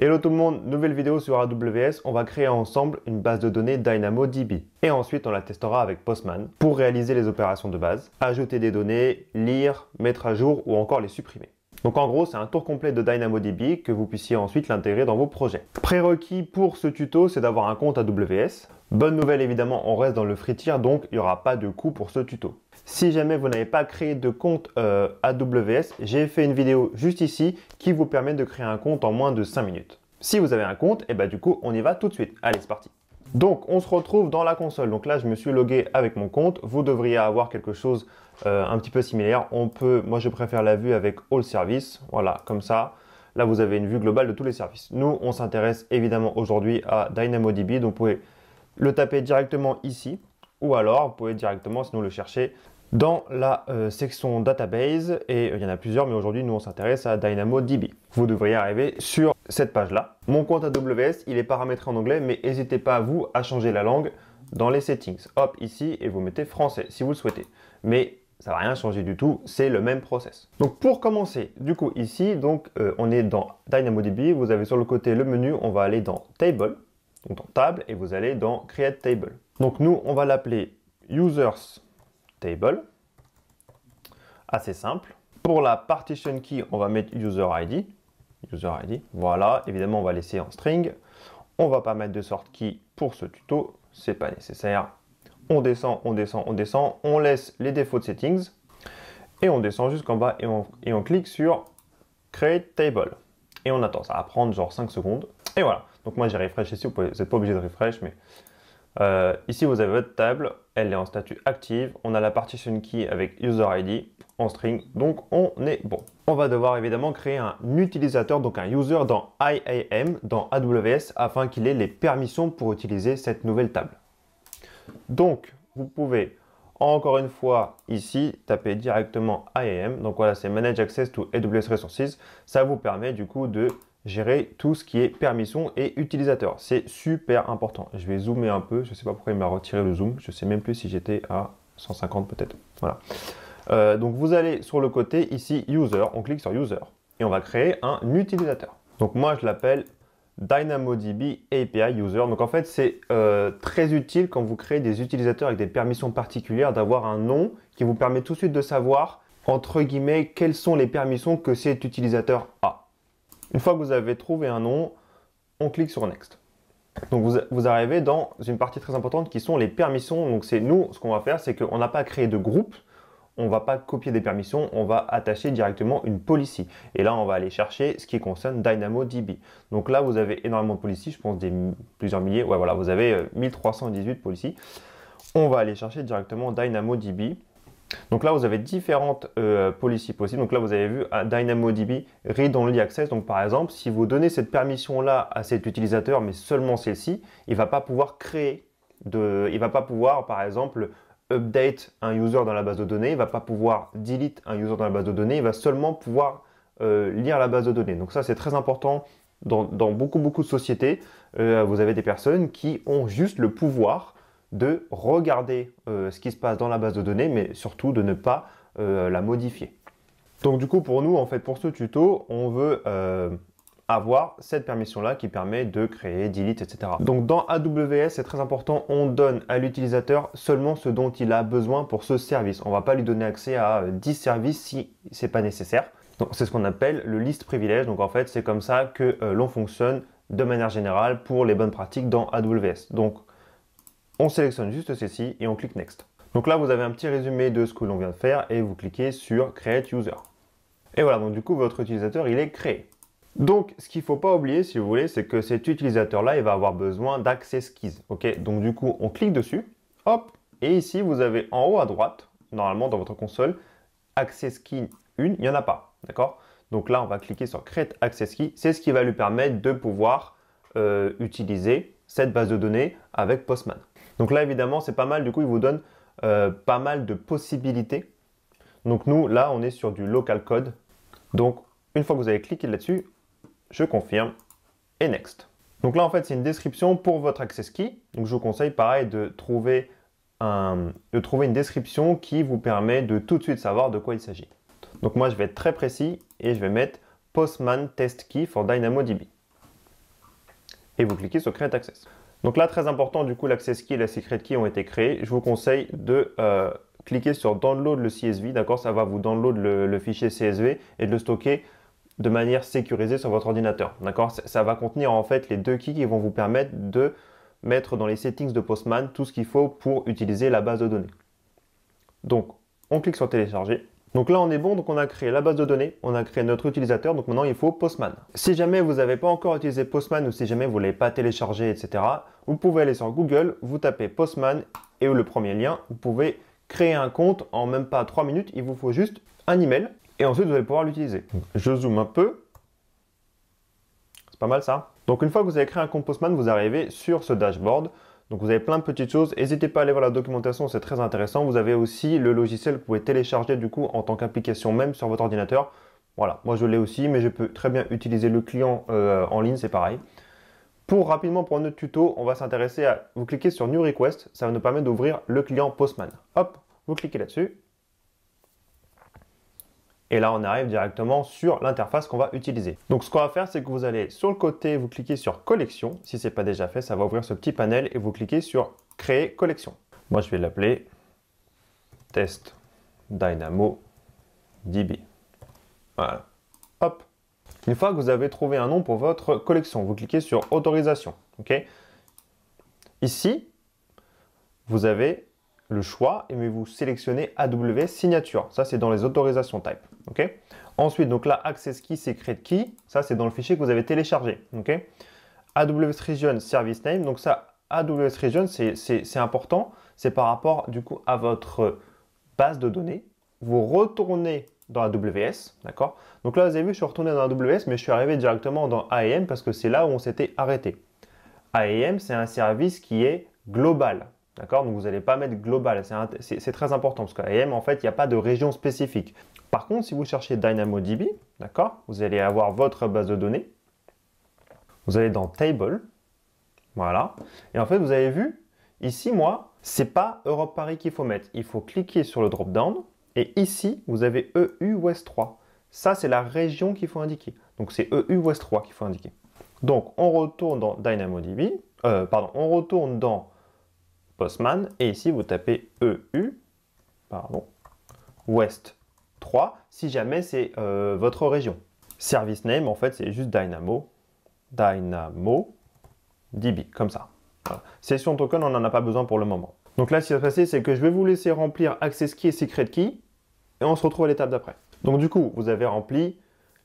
Hello tout le monde, nouvelle vidéo sur AWS. On va créer ensemble une base de données DynamoDB. Et ensuite, on la testera avec Postman pour réaliser les opérations de base, ajouter des données, lire, mettre à jour ou encore les supprimer. Donc en gros, c'est un tour complet de DynamoDB que vous puissiez ensuite l'intégrer dans vos projets. Prérequis pour ce tuto, c'est d'avoir un compte AWS. Bonne nouvelle évidemment, on reste dans le free tier, donc il n'y aura pas de coût pour ce tuto. Si jamais vous n'avez pas créé de compte AWS, j'ai fait une vidéo juste ici qui vous permet de créer un compte en moins de 5 minutes. Si vous avez un compte, et du coup, on y va tout de suite. Allez, c'est parti. Donc, on se retrouve dans la console. Donc là, je me suis logué avec mon compte. Vous devriez avoir quelque chose un petit peu similaire. Moi, je préfère la vue avec All Service. Voilà, comme ça. Là, vous avez une vue globale de tous les services. Nous, on s'intéresse évidemment aujourd'hui à DynamoDB. Donc, vous pouvez le taper directement ici. Ou alors, vous pouvez directement, sinon, le chercher dans la section Database. Et il y en a plusieurs, mais aujourd'hui, nous, on s'intéresse à DynamoDB. Vous devriez arriver sur cette page-là. Mon compte AWS, il est paramétré en anglais, mais n'hésitez pas, vous, à changer la langue dans les settings. Hop, ici, et vous mettez français, si vous le souhaitez. Mais ça ne va rien changer du tout, c'est le même process. Donc, pour commencer, du coup, ici, on est dans DynamoDB. Vous avez sur le côté le menu, on va aller dans Table, donc dans Table, et vous allez dans Create Table. Donc, nous, on va l'appeler Users Table. Assez simple. Pour la partition key, on va mettre User ID. User ID, voilà. Évidemment, on va laisser en string. On va pas mettre de sort key pour ce tuto, c'est pas nécessaire. On descend, on descend, on descend. On laisse les défauts de settings et on descend jusqu'en bas et on clique sur Create Table. Et on attend, ça va prendre genre 5 secondes. Et voilà. Donc moi j'ai refresh ici, vous n'êtes pas obligé de refresh, mais ici vous avez votre table, elle est en statut active. On a la partition key avec User ID en string, donc on est bon. On va devoir évidemment créer un utilisateur, donc un user dans IAM, dans AWS, afin qu'il ait les permissions pour utiliser cette nouvelle table. Donc, vous pouvez, encore une fois, ici, taper directement IAM. Donc voilà, c'est Manage Access to AWS Resources. Ça vous permet du coup de gérer tout ce qui est permission et utilisateur. C'est super important. Je vais zoomer un peu. Je ne sais pas pourquoi il m'a retiré le zoom. Je ne sais même plus si j'étais à 150 peut-être. Voilà. Donc vous allez sur le côté ici User, on clique sur User et on va créer un utilisateur. Donc moi je l'appelle DynamoDB API User. Donc en fait c'est très utile quand vous créez des utilisateurs avec des permissions particulières d'avoir un nom qui vous permet tout de suite de savoir entre guillemets quelles sont les permissions que cet utilisateur a. Une fois que vous avez trouvé un nom, on clique sur Next. Donc vous arrivez dans une partie très importante qui sont les permissions. Donc c'est nous, ce qu'on va faire, c'est qu'on n'a pas créé de groupe. On ne va pas copier des permissions, on va attacher directement une policy. Et là, on va aller chercher ce qui concerne DynamoDB. Donc là, vous avez énormément de policy, je pense plusieurs milliers. Ouais, voilà, vous avez 1318 policy. On va aller chercher directement DynamoDB. Donc là, vous avez différentes policies possibles. Donc là, vous avez vu DynamoDB Read Only Access. Donc par exemple, si vous donnez cette permission-là à cet utilisateur, mais seulement celle-ci, il ne va pas pouvoir créer il ne va pas pouvoir, par exemple, update un user dans la base de données, il ne va pas pouvoir delete un user dans la base de données, il va seulement pouvoir lire la base de données. Donc ça, c'est très important dans beaucoup de sociétés. Vous avez des personnes qui ont juste le pouvoir de regarder ce qui se passe dans la base de données, mais surtout de ne pas la modifier. Donc du coup, pour nous, en fait, pour ce tuto, on veut avoir cette permission-là qui permet de créer, delete, etc. Donc dans AWS, c'est très important, on donne à l'utilisateur seulement ce dont il a besoin pour ce service. On ne va pas lui donner accès à 10 services si ce n'est pas nécessaire. Donc c'est ce qu'on appelle le list privilège. Donc en fait, c'est comme ça que l'on fonctionne de manière générale pour les bonnes pratiques dans AWS. Donc on sélectionne juste ceci et on clique Next. Donc là, vous avez un petit résumé de ce que l'on vient de faire et vous cliquez sur Create User. Et voilà, donc du coup, votre utilisateur, il est créé. Donc, ce qu'il ne faut pas oublier, si vous voulez, c'est que cet utilisateur-là, il va avoir besoin d'Access Keys. Ok, donc du coup, on clique dessus, hop, et ici, vous avez en haut à droite, normalement dans votre console, Access Key 1, il n'y en a pas, d'accord? Donc là, on va cliquer sur Create Access Key. C'est ce qui va lui permettre de pouvoir utiliser cette base de données avec Postman. Donc là, évidemment, c'est pas mal. Du coup, il vous donne pas mal de possibilités. Donc nous, là, on est sur du local code. Donc, une fois que vous avez cliqué là-dessus, je confirme et Next. Donc là, en fait, c'est une description pour votre access key. Donc, je vous conseille, pareil, de trouver une description qui vous permet de tout de suite savoir de quoi il s'agit. Donc, moi, je vais être très précis et je vais mettre Postman Test Key for DynamoDB. et vous cliquez sur Create Access. Donc là, très important, du coup, l'Access Key et la Secret Key ont été créés. Je vous conseille de cliquer sur Download le CSV, d'accord? Ça va vous download le fichier CSV et de le stocker de manière sécurisée sur votre ordinateur, d'accord? Ça va contenir en fait les deux keys qui vont vous permettre de mettre dans les settings de Postman tout ce qu'il faut pour utiliser la base de données. Donc, on clique sur télécharger. Donc là, on est bon, donc on a créé la base de données, on a créé notre utilisateur, donc maintenant il faut Postman. Si jamais vous n'avez pas encore utilisé Postman ou si jamais vous ne l'avez pas téléchargé, etc., vous pouvez aller sur Google, vous tapez Postman et le premier lien, vous pouvez créer un compte en même pas 3 minutes, il vous faut juste un email et ensuite vous allez pouvoir l'utiliser. Je zoome un peu, c'est pas mal ça. Donc une fois que vous avez créé un compte Postman, vous arrivez sur ce dashboard. Donc vous avez plein de petites choses. N'hésitez pas à aller voir la documentation, c'est très intéressant. Vous avez aussi le logiciel que vous pouvez télécharger du coup en tant qu'application même sur votre ordinateur. Voilà, moi je l'ai aussi, mais je peux très bien utiliser le client en ligne, c'est pareil. Rapidement pour notre tuto, on va s'intéresser à... Vous cliquez sur New Request, ça va nous permettre d'ouvrir le client Postman. Hop, vous cliquez là-dessus. Et là, on arrive directement sur l'interface qu'on va utiliser. Donc, ce qu'on va faire, c'est que vous allez sur le côté, vous cliquez sur Collection. Si ce n'est pas déjà fait, ça va ouvrir ce petit panel et vous cliquez sur Créer collection. Moi, je vais l'appeler Test Dynamo DB. Voilà. Hop. Une fois que vous avez trouvé un nom pour votre collection, vous cliquez sur Autorisation. OK. Ici, vous avez le choix et vous sélectionnez AWS Signature. Ça, c'est dans les autorisations type. OK. Ensuite, donc là, Access Key, Secret Key. Ça, c'est dans le fichier que vous avez téléchargé. OK. AWS Region Service Name. Donc ça, AWS Region, c'est important. C'est par rapport, du coup, à votre base de données. Vous retournez dans AWS. D'accord. Donc là, vous avez vu, je suis retourné dans AWS, mais je suis arrivé directement dans AEM parce que c'est là où on s'était arrêté. AEM, c'est un service qui est global. D'accord? Donc vous n'allez pas mettre global, c'est très important parce qu'AEM, en fait, il n'y a pas de région spécifique. Par contre, si vous cherchez DynamoDB, d'accord, vous allez avoir votre base de données. Vous allez dans Table, voilà. Et en fait, vous avez vu, ici, moi, c'est pas Europe Paris qu'il faut mettre. Il faut cliquer sur le drop-down et ici, vous avez EU West 3. Ça, c'est la région qu'il faut indiquer. Donc, c'est EU West 3 qu'il faut indiquer. Donc, on retourne dans DynamoDB, on retourne dans Postman, et ici, vous tapez EU, West 3, si jamais c'est votre région. Service name, en fait, c'est juste DynamoDB, comme ça. Voilà. Session token, on n'en a pas besoin pour le moment. Donc là, ce qui va se passer, c'est que je vais vous laisser remplir Access Key et Secret Key, et on se retrouve à l'étape d'après. Donc du coup, vous avez rempli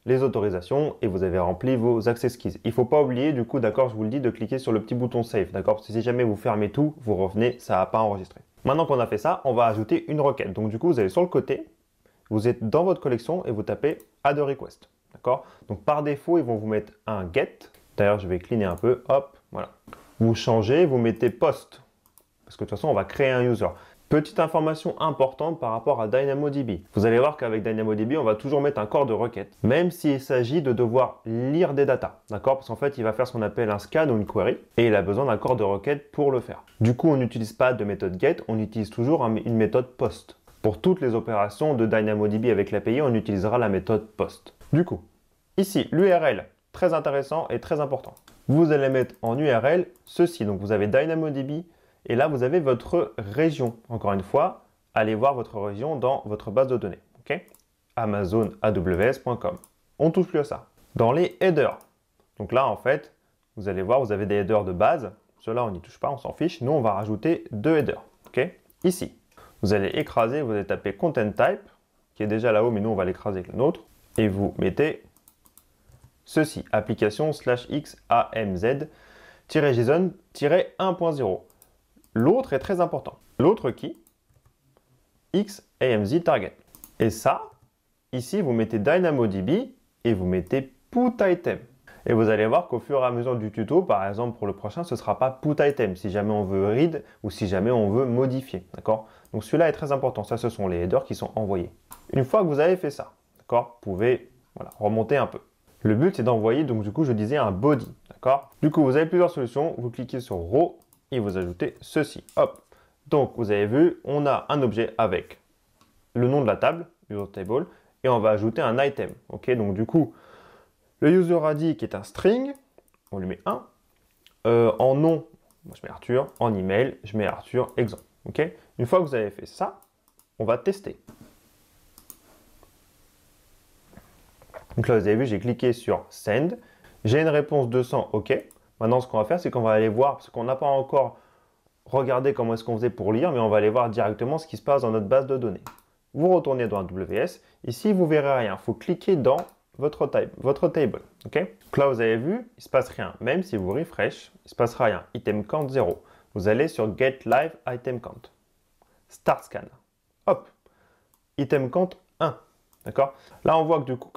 les autorisations et vous avez rempli vos access keys. Il ne faut pas oublier, du coup, d'accord, je vous le dis, de cliquer sur le petit bouton Save, d'accord? Parce que si jamais vous fermez tout, vous revenez, ça n'a pas enregistré. Maintenant qu'on a fait ça, on va ajouter une requête. Donc du coup, vous allez sur le côté, vous êtes dans votre collection et vous tapez Add a Request, d'accord? Donc par défaut, ils vont vous mettre un Get. D'ailleurs, je vais cleaner un peu, hop, voilà. Vous changez, vous mettez Post, parce que de toute façon, on va créer un user. Petite information importante par rapport à DynamoDB. Vous allez voir qu'avec DynamoDB, on va toujours mettre un corps de requête, même s'il s'agit de devoir lire des datas, d'accord? Parce qu'en fait, il va faire ce qu'on appelle un scan ou une query, et il a besoin d'un corps de requête pour le faire. Du coup, on n'utilise pas de méthode get, on utilise toujours une méthode post. Pour toutes les opérations de DynamoDB avec l'API, on utilisera la méthode post. Du coup, ici, l'URL, très intéressant et très important. Vous allez mettre en URL ceci, donc vous avez DynamoDB, et là, vous avez votre région. Encore une fois, allez voir votre région dans votre base de données. Okay? AmazonAWS.com. On ne touche plus à ça. Dans les headers, donc là, en fait, vous allez voir, vous avez des headers de base. Ceux-là, on n'y touche pas, on s'en fiche. Nous, on va rajouter 2 headers. Okay? Ici, vous allez écraser, vous allez taper Content Type, qui est déjà là-haut, mais nous, on va l'écraser avec le nôtre. Et vous mettez ceci, application/xamz-json-1.0. L'autre est très important. L'autre key, XAMZ target. Et ça, ici, vous mettez DynamoDB et vous mettez put item. Et vous allez voir qu'au fur et à mesure du tuto, par exemple pour le prochain, ce ne sera pas put item si jamais on veut read ou si jamais on veut modifier. D'accord? Donc celui-là est très important. Ça, ce sont les headers qui sont envoyés. Une fois que vous avez fait ça, d'accord, vous pouvez remonter un peu. Le but, c'est d'envoyer, donc du coup, je disais un body. D'accord? Du coup, vous avez plusieurs solutions. Vous cliquez sur Raw et vous ajoutez ceci. Hop. Donc, vous avez vu, on a un objet avec le nom de la table, user table, et on va ajouter un item. Ok, donc du coup, le user ID qui est un string, on lui met 1, En nom, je mets Arthur. En email, je mets Arthur, exemple. Ok. Une fois que vous avez fait ça, on va tester. Donc là, vous avez vu, j'ai cliqué sur Send. J'ai une réponse 200, OK. Maintenant, ce qu'on va faire, c'est qu'on va aller voir, parce qu'on n'a pas encore regardé comment est-ce qu'on faisait pour lire, mais on va aller voir directement ce qui se passe dans notre base de données. Vous retournez dans AWS. Ici, vous ne verrez rien. Il faut cliquer dans votre table. OK. Donc là, vous avez vu, il ne se passe rien. Même si vous refresh, il ne se passera rien. Item count 0. Vous allez sur Get Live Item Count. Start Scan. Hop. Item count 1. D'accord. Là, on voit que du coup,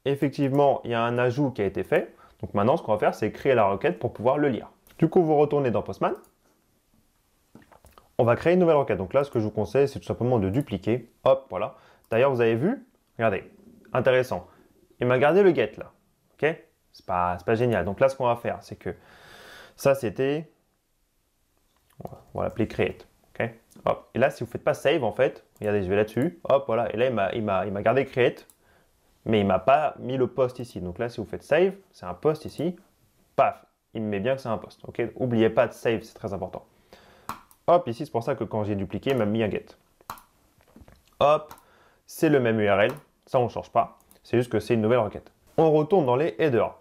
effectivement, il y a un ajout qui a été fait. Donc maintenant, ce qu'on va faire, c'est créer la requête pour pouvoir le lire. Du coup, vous retournez dans Postman. On va créer une nouvelle requête. Donc là, ce que je vous conseille, c'est tout simplement de dupliquer. Hop, voilà. D'ailleurs, vous avez vu, regardez, intéressant. Il m'a gardé le get là. OK? C'est pas génial. Donc là, ce qu'on va faire, c'est que ça, c'était, on va l'appeler create. OK? Hop. Et là, si vous ne faites pas save, en fait, regardez, je vais là-dessus. Hop, voilà. Et là, il m'a gardé create. Mais il ne m'a pas mis le post ici. Donc là, si vous faites save, c'est un post ici. Paf, il me met bien que c'est un post. Ok. N'oubliez pas de save, c'est très important. Hop, ici, c'est pour ça que quand j'ai dupliqué, il m'a mis un get. Hop, c'est le même URL. Ça, on ne change pas. C'est juste que c'est une nouvelle requête. On retourne dans les headers.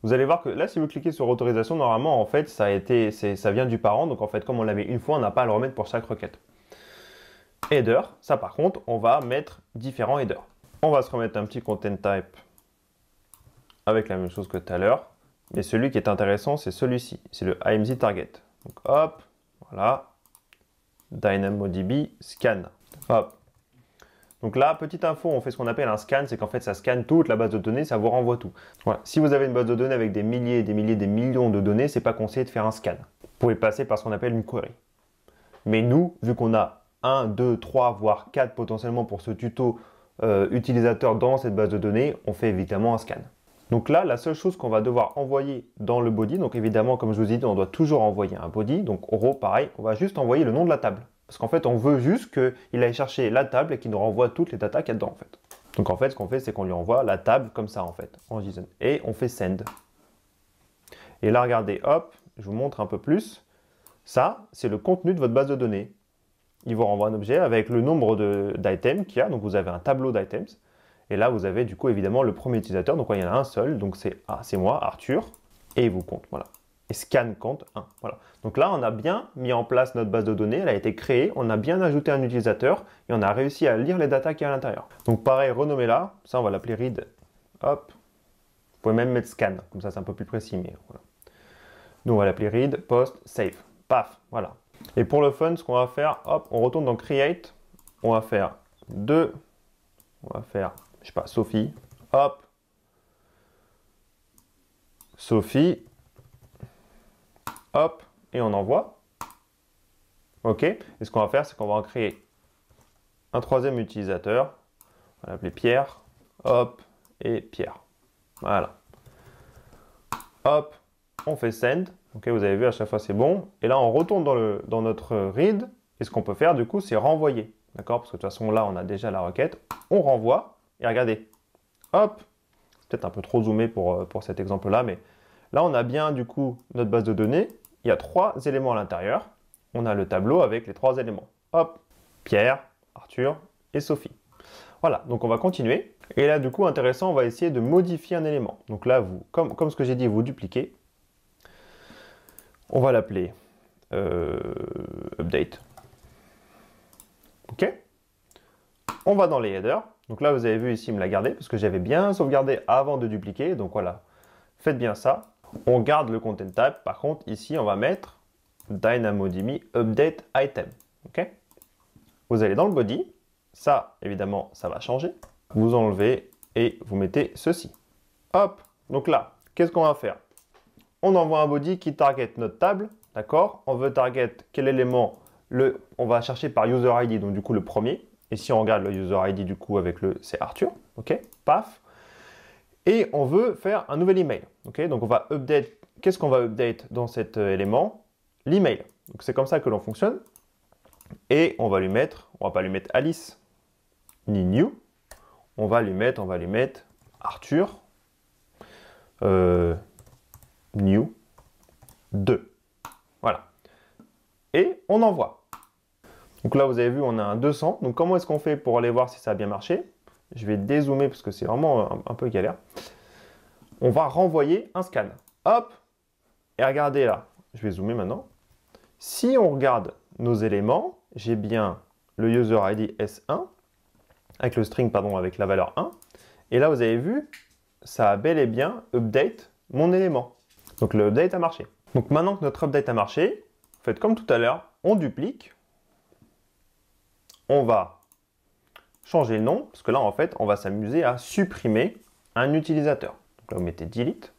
Vous allez voir que là, si vous cliquez sur autorisation, normalement, en fait, ça vient du parent. Donc, en fait, comme on l'a mis une fois, on n'a pas à le remettre pour chaque requête. Header, ça, par contre, on va mettre différents headers. On va se remettre un petit content type avec la même chose que tout à l'heure. Mais celui qui est intéressant, c'est celui-ci. C'est le IMZ target. Donc hop, voilà. DynamoDB scan. Hop. Donc là, petite info, on fait ce qu'on appelle un scan. C'est qu'en fait, ça scanne toute la base de données, ça vous renvoie tout. Voilà. Si vous avez une base de données avec des milliers, des millions de données, c'est pas conseillé de faire un scan. Vous pouvez passer par ce qu'on appelle une query. Mais nous, vu qu'on a 1, 2, 3, voire 4 potentiellement pour ce tuto utilisateur dans cette base de données, on fait évidemment un scan. Donc là, la seule chose qu'on va devoir envoyer dans le body, donc évidemment, comme je vous ai dit, on doit toujours envoyer un body. Donc row, pareil, on va juste envoyer le nom de la table. Parce qu'en fait, on veut juste qu'il aille chercher la table et qu'il nous renvoie toutes les datas qu'il y a dedans, en fait. Donc en fait, ce qu'on fait, c'est qu'on lui envoie la table comme ça, en fait, en JSON. Et on fait send. Et là, regardez, hop, je vous montre un peu plus. Ça, c'est le contenu de votre base de données. Il vous renvoie un objet avec le nombre d'items qu'il y a. Donc, vous avez un tableau d'items. Et là, vous avez du coup, évidemment, le premier utilisateur. Donc, il y en a un seul. Donc, c'est moi, Arthur. Et il vous compte. Voilà. Et scan compte 1. Voilà. Donc là, on a bien mis en place notre base de données. Elle a été créée. On a bien ajouté un utilisateur. Et on a réussi à lire les datas qu'il y a à l'intérieur. Donc, pareil, renommez-la. Ça, on va l'appeler read. Hop. Vous pouvez même mettre scan. Comme ça, c'est un peu plus précis. Mais voilà. Donc, on va l'appeler read, post, save. Paf. Voilà. Et pour le fun, ce qu'on va faire, hop, on retourne dans Create. On va faire je sais pas, Sophie. Hop. Sophie. Hop. Et on envoie. OK. Et ce qu'on va faire, c'est qu'on va en créer un troisième utilisateur. On va l'appeler Pierre. Hop. Et Pierre. Voilà. Hop. On fait send. OK, vous avez vu, à chaque fois, c'est bon. Et là, on retourne dans notre read. Et ce qu'on peut faire, du coup, c'est renvoyer. D'accord? Parce que de toute façon, là, on a déjà la requête. On renvoie. Et regardez. Hop. C'est peut-être un peu trop zoomé pour cet exemple-là. Mais là, on a bien, du coup, notre base de données. Il y a 3 éléments à l'intérieur. On a le tableau avec les 3 éléments. Hop. Pierre, Arthur et Sophie. Voilà. Donc, on va continuer. Et là, du coup, intéressant, on va essayer de modifier un élément. Donc là, comme ce que j'ai dit, vous dupliquez. On va l'appeler update. OK. On va dans les headers. Donc là, vous avez vu ici, il me l'a gardé parce que j'avais bien sauvegardé avant de dupliquer. Donc voilà, faites bien ça. On garde le content type. Par contre, ici, on va mettre DynamoDB update item. OK. Vous allez dans le body. Ça, évidemment, ça va changer. Vous enlevez et vous mettez ceci. Hop. Donc là, qu'est-ce qu'on va faire? On envoie un body qui target notre table, d'accord? On veut target quel élément? On va chercher par user ID, donc du coup le premier. Et si on regarde le user ID du coup avec c'est Arthur, ok? Paf. Et on veut faire un nouvel email, ok? Donc on va update. Qu'est-ce qu'on va update dans cet élément? L'email. Donc c'est comme ça que l'on fonctionne. Et on va pas lui mettre Alice ni new. On va lui mettre Arthur. New 2. Voilà. Et on envoie. Donc là, vous avez vu, on a un 200. Donc comment est-ce qu'on fait pour aller voir si ça a bien marché? Je vais dézoomer parce que c'est vraiment un peu galère. On va renvoyer un scan. Hop. Et regardez là. Je vais zoomer maintenant. Si on regarde nos éléments, j'ai bien le user ID S1 avec le string, pardon, avec la valeur 1. Et là, vous avez vu, ça a bel et bien update mon élément. Donc le update a marché. Donc maintenant que notre update a marché, faites comme tout à l'heure, on duplique. On va changer le nom, parce que là, en fait, on va s'amuser à supprimer un utilisateur. Donc là, vous mettez delete.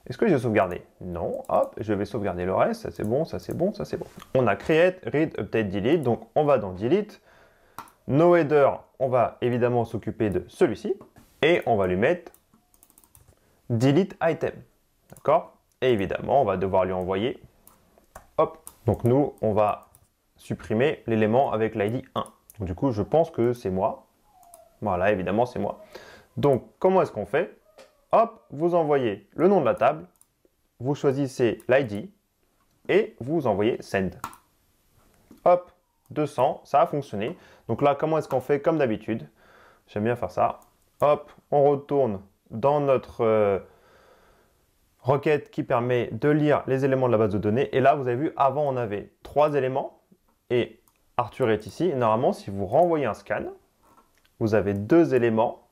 Est-ce que j'ai sauvegardé? Non. Hop, je vais sauvegarder le reste. Ça, c'est bon, ça, c'est bon, ça, c'est bon. On a create, read, update, delete. Donc, on va dans delete. No header, on va évidemment s'occuper de celui-ci. Et on va lui mettre delete item. D'accord? Et évidemment, on va devoir lui envoyer. Hop. Donc, nous, on va supprimer l'élément avec l'ID 1. Donc, du coup, je pense que c'est moi. Voilà, évidemment, c'est moi. Donc, comment est-ce qu'on fait? Hop, vous envoyez le nom de la table, vous choisissez l'ID et vous envoyez send. Hop, 200, ça a fonctionné. Donc là, comment est-ce qu'on fait? Comme d'habitude, j'aime bien faire ça. Hop, on retourne dans notre requête qui permet de lire les éléments de la base de données. Et là, vous avez vu, avant, on avait 3 éléments et Arthur est ici. Et normalement, si vous renvoyez un scan, vous avez 2 éléments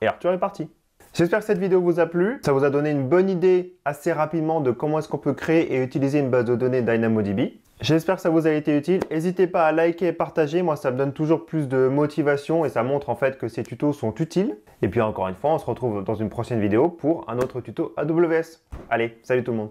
et Arthur est parti. J'espère que cette vidéo vous a plu. Ça vous a donné une bonne idée assez rapidement de comment est-ce qu'on peut créer et utiliser une base de données DynamoDB. J'espère que ça vous a été utile. N'hésitez pas à liker et partager. Moi, ça me donne toujours plus de motivation et ça montre en fait que ces tutos sont utiles. Et puis encore une fois, on se retrouve dans une prochaine vidéo pour un autre tuto AWS. Allez, salut tout le monde.